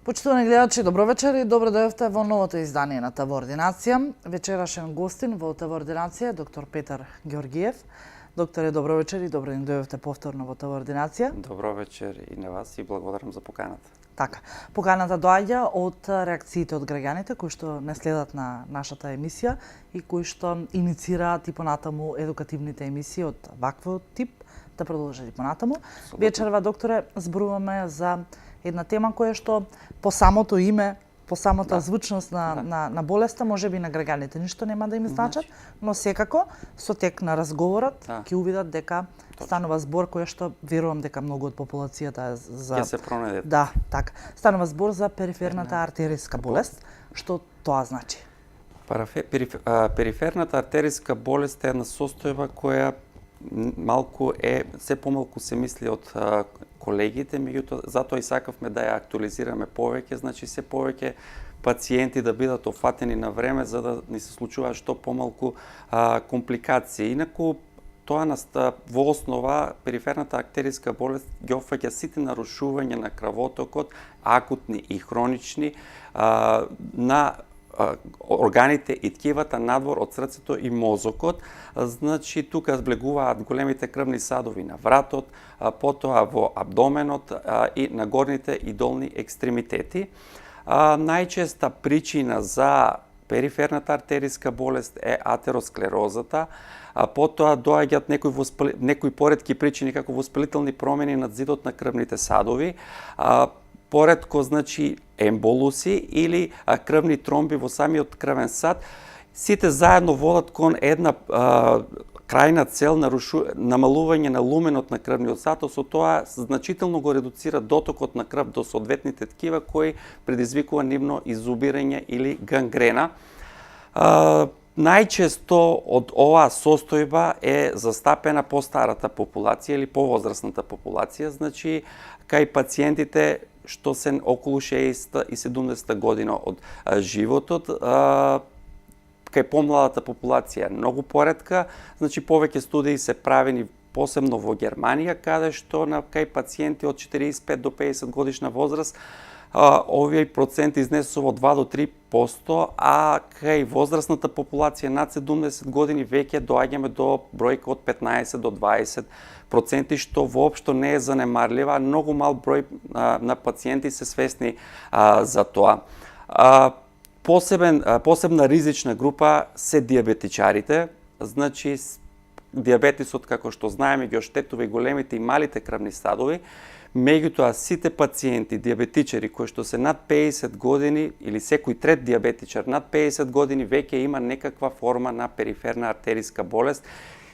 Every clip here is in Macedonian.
Почитувани гледачи, добро вечер и добро дојдовте во новото издание на ТВ Ординација. Вечерашен гостин во ТВ Ординација е доктор Петар Ѓоргиев. Докторе, добро вечер и добро ни дојдовте повторно во ТВ Ординација. Добро вечер и на вас и благодарам за поканата. Така, поканата доаѓа од реакциите од граѓаните кои што не следат на нашата емисија и кои што иницираат и понатаму едукативните емисии од ваквиот тип да продолжат и понатаму. Вечерва, докторе, зборуваме за една тема која што по самото име, по самата звучност на болеста, може би на граѓаните ништо нема да им значат, но секако со тек на разговорот ќе увидат дека станува збор кој што верувам дека многу од популацијата за Ќе се пронајде. Да, така. Станува збор за периферната артериска болест. Што тоа значи? Периферната артериска болест е една состојба која малку се помалку се мисли од колегите, меѓутоа затоа и сакавме да ја актуализираме повеќе, значи се повеќе пациенти да бидат офатени на време за да ни се случуваат што помалку компликации. Инаку тоа во основа периферната артериска болест ги опфаќа сите нарушувања на крвотокот, акутни и хронични, на органите и ткивата надвор од срцето и мозокот. Значи, тука влегуваат големите крвни садови на вратот, потоа во абдоменот и на горните и долни екстремитети. Најчеста причина за периферната артериска болест е атеросклерозата, потоа доаѓаат некои поретки причини како воспалителни промени на зидот на крвните садови, поредко, значи, емболуси или крвни тромби во самиот крвен сад, сите заедно водат кон една крајна цел намалување на луменот на крвниот сад, со тоа значително го редуцира дотокот на крв до соодветните ткива кои предизвикува нивно изубирање или гангрена. Најчесто од оваа состојба е застапена по старата популација или по возрастната популација, значи кај пациентите што се околу 60 и 70 година од животот, кај помладата популација многу поретка, значи повеќе студии се правени посебно во Германија, каде што кај пациенти од 45 до 50 годишна возраст овие проценти изнесува од 2 до 3%, а кај возрастната популација над 70 години веќе доаѓаме до бројка од 15 до 20%, што воопшто не е занемарлива, многу мал број на пациенти се свесни за тоа. Посебна ризична група се диабетичарите, значи диабетисот, како што знаеме, ги оштетува и големите и малите крвни садови. Меѓутоа, сите пациенти, диабетичари, кои што се над 50 години, или секој трет диабетичар над 50 години, веќе има некаква форма на периферна артериска болест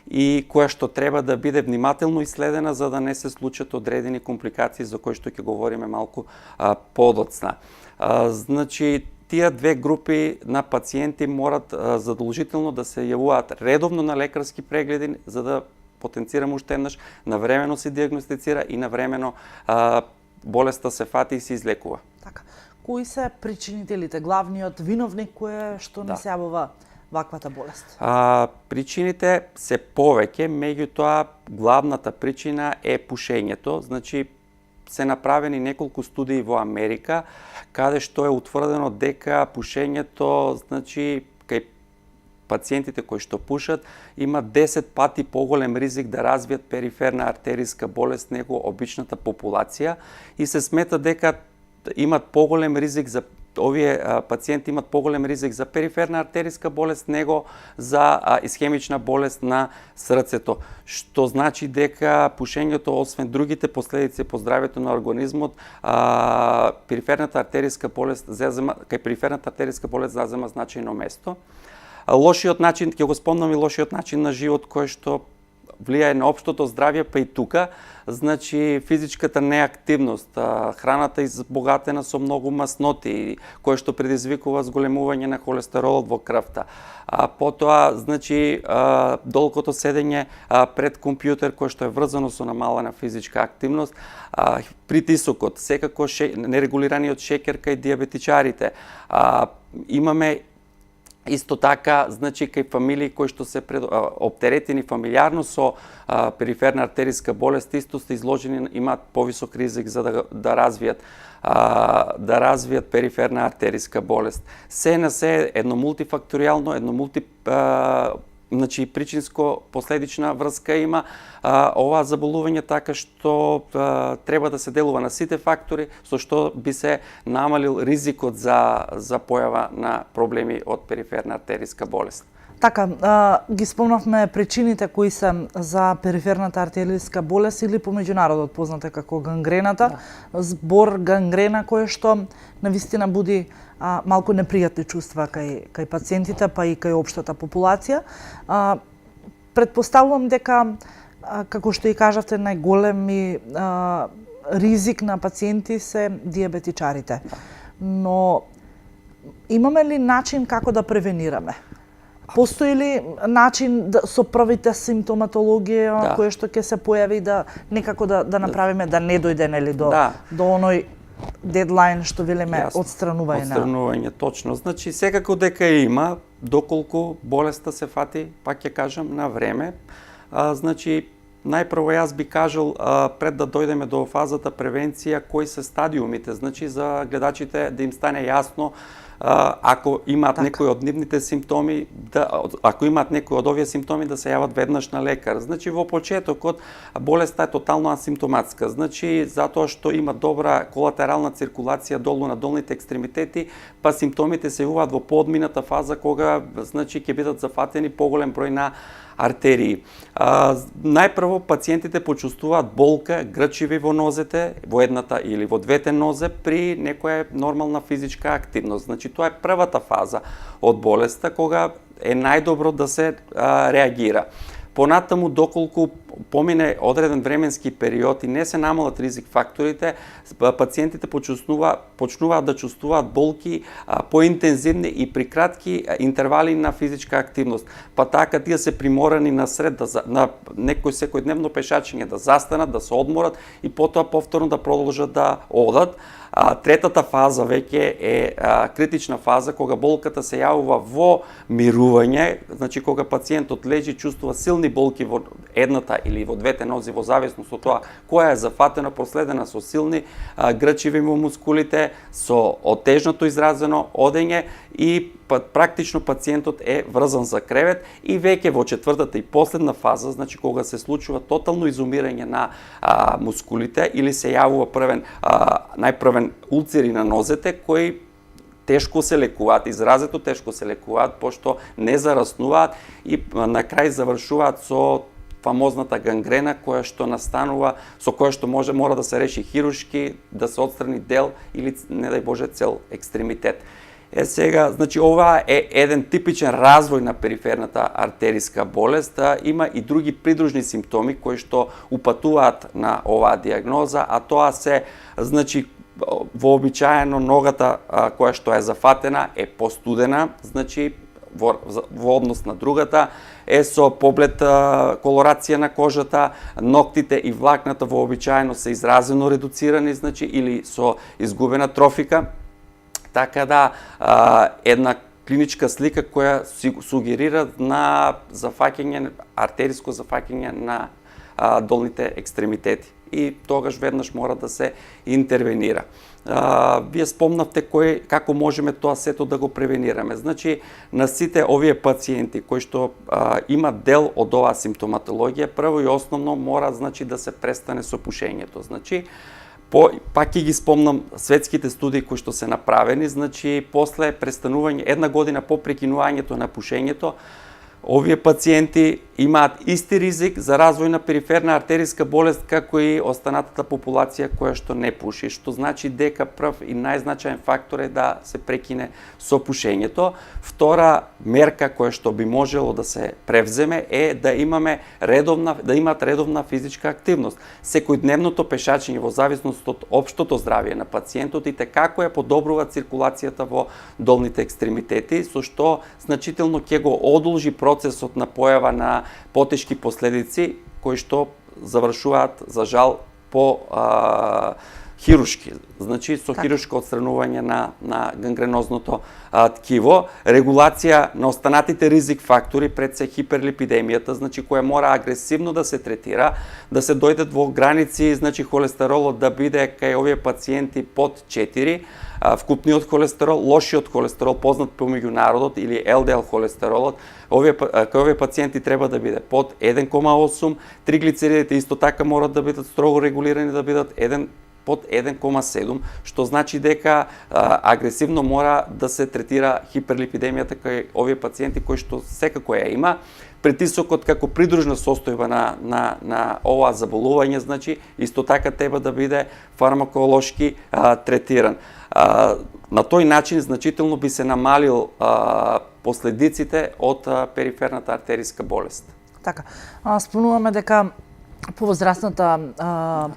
и која што треба да биде внимателно исследена за да не се случат одредени компликации за кои што ќе говориме малку подоцна. Значи, тие две групи на пациенти морат задолжително да се јавуваат редовно на лекарски прегледи за да потенцирам уште еднаш, навремено се диагностицира и навремено болеста се фати и се излекува. Така. Кои се причините или главниот виновник кој што не се јавува ваквата болест? Причините се повеќе, меѓутоа главната причина е пушењето. Значи, се направени неколку студии во Америка, каде што е утврдено дека пушењето, значи, кај пациентите кои што пушат имат 10 пати поголем ризик да развијат периферна артериска болест него обичната популација и се смета дека имат поголем ризик за овие пациенти имат поголем ризик за периферна артериска болест него за исхемична болест на срцето, што значи дека пушењето освен другите последици по здравјето на организмот, периферната артериска болест зазема значајно место. Лошиот начин, ќе го спомнам и лошиот начин на живот кој што влијае на општото здравје, па и тука, значи физичката неактивност, храната избогатена со многу масноти, кој што предизвикува зголемување на холестеролот во крвта. Потоа, значи, долгото седење пред компјутер кој што е врзано со намалена физичка активност, притисокот, секако нерегулираниот шеќер кај диабетичарите. Имаме Исто така, значи, кај фамилии кои што се оптеретени фамилиарно со периферна артериска болест, исто се изложени, имаат повисок ризик за да развијат периферна артериска болест. Се на се едно мултифакторијално, значи причинско-последична врска има оваа заболување, така што треба да се делува на сите фактори, со што би се намалил ризикот за појава на проблеми од периферна артериска болест. Така, ги спомнавме причините кои се за периферната артериска болест или по меѓународот позната како гангрената, збор гангрена кој што навистина буди малку непријатни чувства кај пациентите, па и кај општата популација. Предпоставувам дека, како што и кажавте, најголеми ризик на пациенти се диабетичарите. Но имаме ли начин како да превенираме? Постои ли начин со првите симптоматологија која што ќе се појави да некако да направиме да не дојде до оној дедлайн што велиме одстранување? Одстранување, точно. Значи секако дека има, доколку болеста се фати, пак ќе кажам, на време. Значи најпрво јас би кажал пред да дојдеме до фазата превенција кои се стадиумите, значи за гледачите да им стане јасно ако имаат некои од нивните симптоми, ако имаат некои од овие симптоми да се јават веднаш на лекар. Значи во почетокот болеста е тотално асимптоматска. Значи затоа што има добра колатерална циркулација долу на долните екстремитети, па симптомите се јавуваат во поодмината фаза кога значи ќе бидат зафатени поголем број на артерии. Најпрво пациентите почувствуваат болка, грчиви во нозете, во едната или во двете нозе при некоја нормална физичка активност. Значи тоа е првата фаза од болеста кога е најдобро да се реагира. Понатаму, доколку помине одреден временски период и не се намалат ризик факторите, пациентите почнуваат да чувствуваат болки поинтензивни и при кратки интервали на физичка активност. Па така тие се приморани на некој секојдневно пешачење да застанат, да се одморат и потоа повторно да продолжат да одат. Третата фаза веќе е критична фаза кога болката се јавува во мирување, значи кога пациентот лежи чувствува силни болки во едната или во двете нози во зависност од тоа која е зафатена, проследена со силни грчиви во мускулите, со отежнато изразено одење и практично пациентот е врзан за кревет и веќе во четвртата и последна фаза, значи кога се случува тотално изумирање на мускулите или се јавува најпрвен улцери на нозете кои тешко се лекуваат, изразето тешко се лекуваат, пошто не зараснуваат и на крај завршуваат со фамозната гангрена која што настанува, со која што мора да се реши хируршки, да се отстрани дел или не дај Боже цел екстремитет. Сега, значи ова е еден типичен развој на периферната артериска болест, има и други придружни симптоми кои што упатуваат на оваа диагноза, а тоа се, значи, вообичаено ногата која што е зафатена е постудена, значи во однос на другата, е со поблед колорација на кожата, ноктите и влакната вообичаено се изразено редуцирани, значи, или со изгубена трофика. Така да, една клиничка слика која сугерира на артериско зафаќање на долните екстремитети. И тогаш веднаш мора да се интервенира. Вие спомнавте како можеме тоа сето да го превенираме. Значи, на сите овие пациенти кои што имат дел од оваа симптоматологија, прво и основно мора, значи, да се престане со пушењето. Значи, пак ќе ги спомнам светските студии кои што се направени, значи после престанување, една година по прекинувањето на пушењето, овие пациенти имаат исти ризик за развој на периферна артериска болест како и останатата популација која што не пуши, што значи дека прв и најзначаен фактор е да се прекине со пушењето. Втора мерка која што би можело да се превземе е да имаат редовна физичка активност. Секојдневното пешачење во зависност од општото здравје на пациентот и како ја подобрува циркулацијата во долните екстремитети, со што значително ќе го одолжи процесот на појава на потешки последици кои што завршуваат, за жал, по хирушки, значи со хирушко отстранување на гангренозното ткиво, регулација на останатите ризик фактори пред се хиперлипидемијата, значи која мора агресивно да се третира, да се дојдат во граници, значи холестеролот да биде кај овие пациенти под 4, вкупниот холестерол, лошиот холестерол, познат помеѓу народот, или ЛДЛ холестеролот, кај овие пациенти треба да биде под 1,8, триглицеридите исто така морат да бидат строго регулирани, да бидат под 1,7, што значи дека агресивно мора да се третира хиперлипидемијата кај овие пациенти кои што секако ја има. Притисокот како придружна состојба на ова заболување, значи исто така треба да биде фармаколошки третиран. На тој начин значително би се намалил последиците од периферната артериска болест. Така, спомнуваме дека повозрастната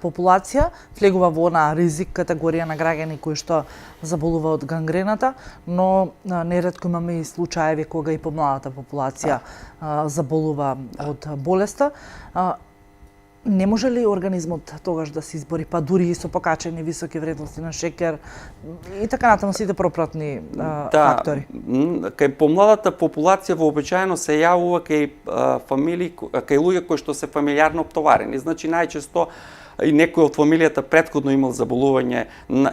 популација влегува во она ризик категорија на граѓани кои што заболува од гангрената, но неретко имаме и случаеви кога и помладата популација заболува од болеста. Не може ли организмот тогаш да се избори, па дури и со покачени високи вредности на шекер и така натаму сите пропратни фактори? Кај помладата популација вообичаено се јавува кај фамилии, кај луѓе кои што се фамилиарно обтоварени. Значи најчесто и некој од фамилијата претходно имал заболување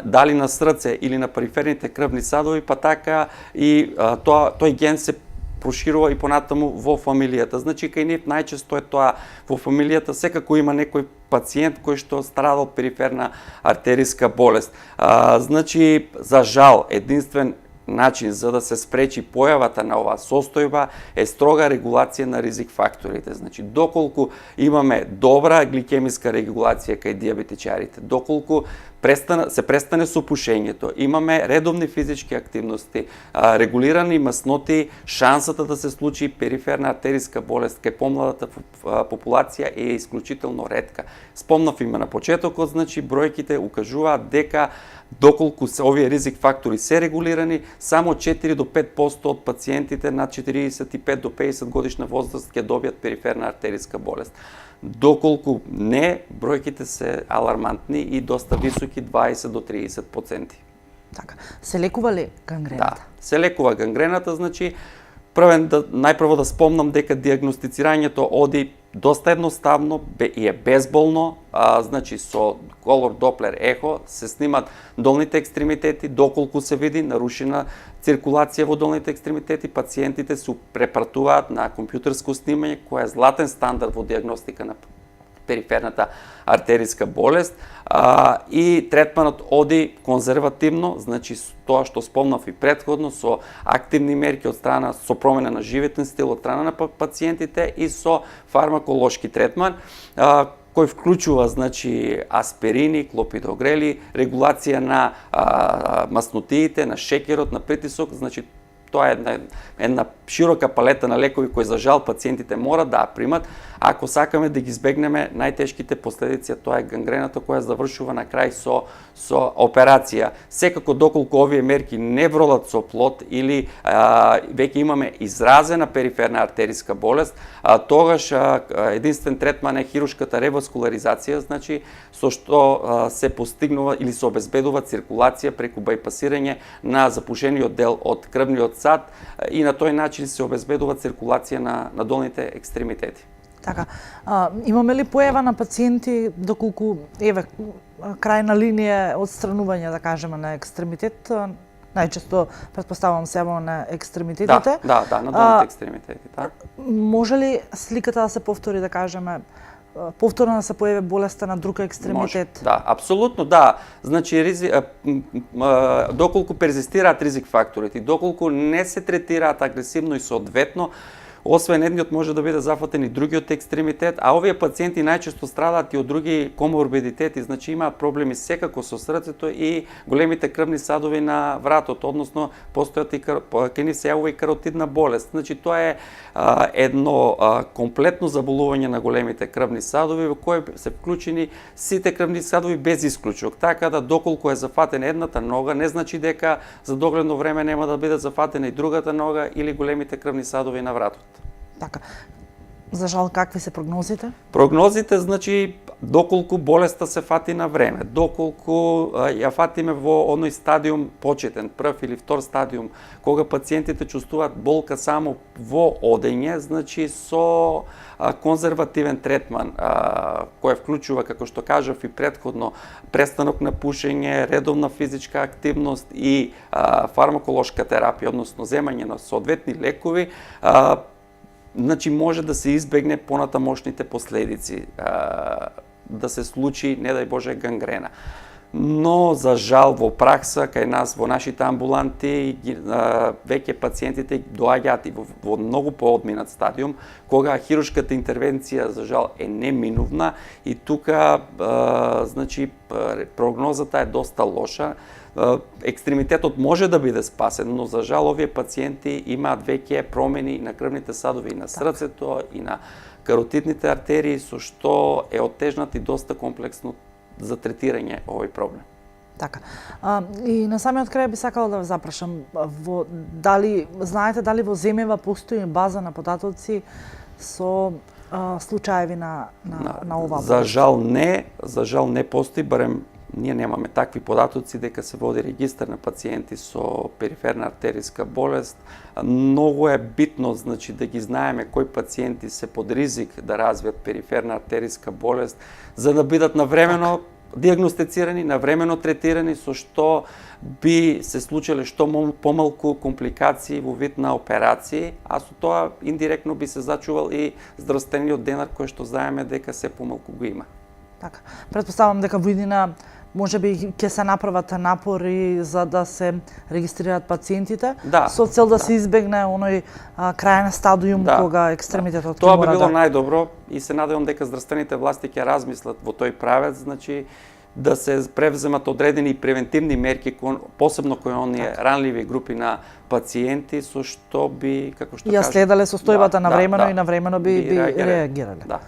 дали на срце или на периферните крвни садови, па така и тој ген се проширува и понатаму во фамилијата. Значи, кај нив најчесто е тоа во фамилијата, секако има некој пациент кој што страда од периферна артериска болест. Значи, за жал, единствен начин за да се спречи појавата на оваа состојба е строга регулација на ризик факторите. Значи, доколку имаме добра гликемиска регулација кај диабетичарите, доколку се престане со пушењето, имаме редовни физички активности, регулирани масноти, шансата да се случи периферна артериска болест кај помладата популација е исклучително ретка. Спомнав има на почетокот, значи бројките укажуваат дека доколку овие ризик фактори се регулирани, само 4 до 5% од пациентите над 45 до 50 годишна возраст ќе добијат периферна артериска болест. Доколку не, бројките се алармантни и доста високи, 20 до 30%. Така, се лекува ли гангрената? Да, се лекува гангрената, значи најпрво да спомнам дека диагностицирањето оди доста едноставно и е безболно, значи со колор Доплер ехо се снимат долните екстремитети, доколку се види нарушена циркулација во долните екстремитети, пациентите се препратуваат на компјутерско снимање кој е златен стандард во диагностика на периферната артериска болест, и третманот оди конзервативно, значи тоа што спомнав и претходно, со активни мерки од страна, со промена на животен стил од страна на пациентите и со фармаколошки третман, кој вклучува, значи, аспирини, клопидогрели, регулација на маснотиите, на шекерот, на притисок, значи тоа е една широка палета на лекови кои за жал пациентите мора да примат, ако сакаме да ги избегнеме најтешките последици, тоа е гангрената која завршува на крај со операција. Секако доколку овие мерки не вродат со плод или веќе имаме изразена периферна артериска болест, тогаш единствен третман е хирушката реваскуларизација, значи со што се постигнува или се обезбедува циркулација преку бајпасирање на запушениот дел од крвниот сад и на тој начин се обезбедува циркулација на долните екстремитети. Така, имаме ли појава на пациенти доколку крајна линија одстранување, да кажеме, на екстремитет, најчесто претпоставувам само на екстремитетите? Да, на долните екстремитети, да. Може ли сликата да се повтори, да кажеме, повторно да се појави болеста на друг екстремитет? Може, да, апсолутно да. Значи, доколку перзистираат ризик факторите, доколку не се третираат агресивно и соодветно, освен едниот може да биде зафатен и другиот екстремитет, а овие пациенти најчесто страдаат и од други коморбидитети, значи имаат проблеми секако со срцето и големите крвни садови на вратот, односно постојат и кај нив се јавува и каротидна болест. Значи тоа е едно комплетно заболување на големите крвни садови во кое се вклучени сите крвни садови без исклучок. Така да доколку е зафатена едната нога, не значи дека за догледно време нема да биде зафатена и другата нога или големите крвни садови на вратот. Така. За жал, какви се прогнозите? Прогнозите, значи, доколку болеста се фати на време, доколку ја фатиме во оној стадиум почетен, прв или втор стадиум, кога пациентите чувствуваат болка само во одење, значи со конзервативен третман, кој вклучува, како што кажав и претходно, престанок на пушење, редовна физичка активност и фармаколошка терапија, односно земање на соодветни лекови, значи може да се избегне понатамошните последици, да се случи, не дај Боже, гангрена. Но, за жал, во пракса, кај нас, во нашите амбуланти, веќе пациентите доаѓаат и во многу поодминат стадиум, кога хируршката интервенција, за жал, е неминувна и тука, значи, прогнозата е доста лоша. Екстремитетот може да биде спасен, но за жал овие пациенти имаат веќе промени на крвните садови и на срцето и на каротидните артерии, со што е оттежнат и доста комплексно за третирање овој проблем. Така. И на самиот крај би сакала да ве запрашам, знаете дали во земјава постои база на податоци со случаеви на оваа болест? За жал не постои, барем ние немаме такви податоци дека се води регистар на пациенти со периферна артериска болест. Многу е битно, значи, да ги знаеме кои пациенти се под ризик да развијат периферна артериска болест, за да бидат навремено диагностицирани, навремено третирани, со што би се случиле што помалку компликации во вид на операции, а со тоа индиректно би се зачувал и здравствениот денар кој што знаеме дека се помалку го има. Така. Претпоставам дека во иднина може би ќе се направат напори за да се регистрираат пациентите, со цел да се избегне оној крајен стадиум кога екстремитетот тоа би било најдобро и се надевам дека здравствените власти ќе размислат во тој правец, значи да се превземат одредени превентивни мерки, посебно кои оние ранливи групи на пациенти, со што би, како што кажа, следале состојбата навремено и навремено би реагирале. Да.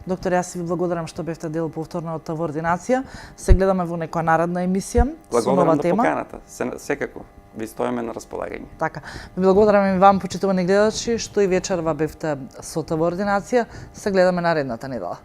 Доктор, јас ви благодарам што бевте дел повторно од таа ординација. Се гледаме во некоја наредна емисија со нова тема. Благодарам на поканата. Секако ви стоиме на располагање. Така. Ви благодарам и вам, почитувани гледачи, што и вечерва бевте со таа ординација. Се гледаме наредната недела.